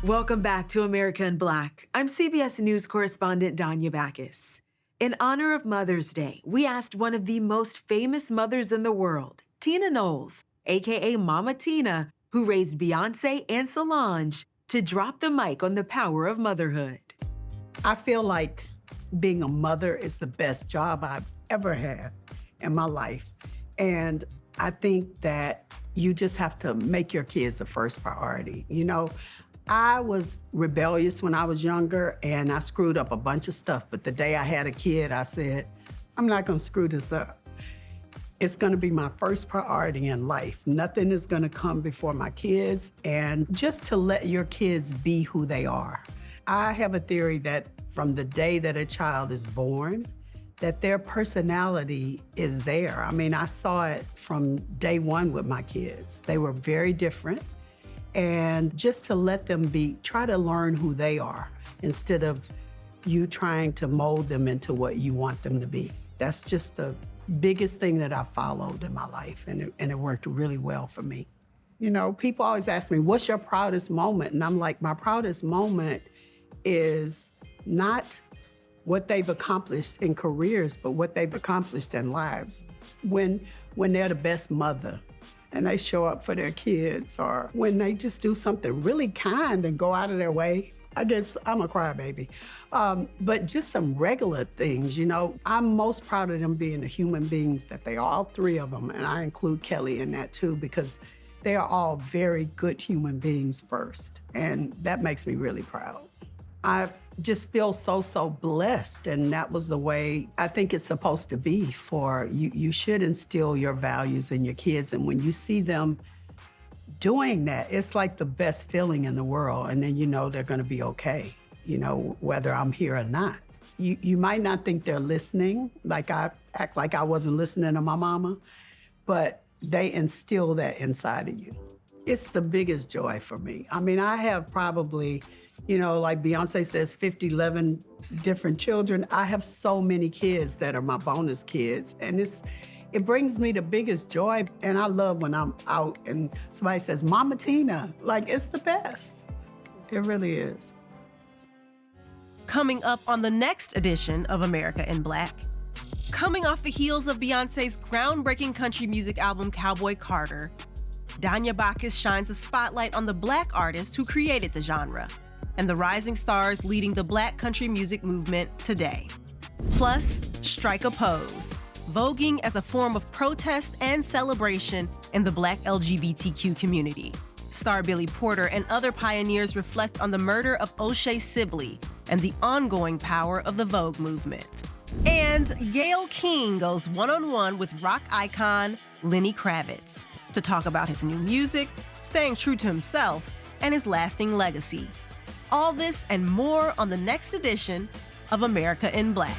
Welcome back to America in Black. I'm CBS News correspondent Danya Backus. In honor of Mother's Day, we asked one of the most famous mothers in the world, Tina Knowles, aka Mama Tina, who raised Beyoncé and Solange, to drop the mic on the power of motherhood. I feel like being a mother is the best job I've ever had in my life. And I think that you just have to make your kids the first priority. You know, I was rebellious when I was younger and I screwed up a bunch of stuff. But the day I had a kid, I said, I'm not gonna screw this up. It's gonna be my first priority in life. Nothing is gonna come before my kids, and just to let your kids be who they are. I have a theory that from the day that a child is born, that their personality is there. I mean, I saw it from day one with my kids. They were very different. And just to let them be, try to learn who they are instead of you trying to mold them into what you want them to be. That's just the biggest thing that I followed in my life, and it worked really well for me. You know, people always ask me, what's your proudest moment? And I'm like, my proudest moment is not what they've accomplished in careers, but what they've accomplished in lives. When they're the best mother and they show up for their kids, or when they just do something really kind and go out of their way. I'm a crybaby. But just some regular things, you know. I'm most proud of them being the human beings that they are, all three of them, and I include Kelly in that too, because they are all very good human beings first, and that makes me really proud. I just feel so blessed, and that was the way I think it's supposed to be for you. You should instill your values in your kids, and when you see them doing that, it's like the best feeling in the world, and then you know they're gonna be okay, you know, whether I'm here or not. You might not think they're listening, like I act like I wasn't listening to my mama, but they instill that inside of you. It's the biggest joy for me. I mean, I have probably, you know, like Beyoncé says, 11 different children. I have so many kids that are my bonus kids, and it brings me the biggest joy. And I love when I'm out and somebody says, Mama Tina, like, it's the best. It really is. Coming up on the next edition of America in Black, coming off the heels of Beyoncé's groundbreaking country music album, Cowboy Carter, Danya Backus shines a spotlight on the Black artists who created the genre and the rising stars leading the Black country music movement today. Plus, Strike a Pose, voguing as a form of protest and celebration in the Black LGBTQ community. Star Billy Porter and other pioneers reflect on the murder of O'Shea Sibley and the ongoing power of the Vogue movement. And Gayle King goes one-on-one with rock icon Lenny Kravitz to talk about his new music, staying true to himself, and his lasting legacy. All this and more on the next edition of America in Black.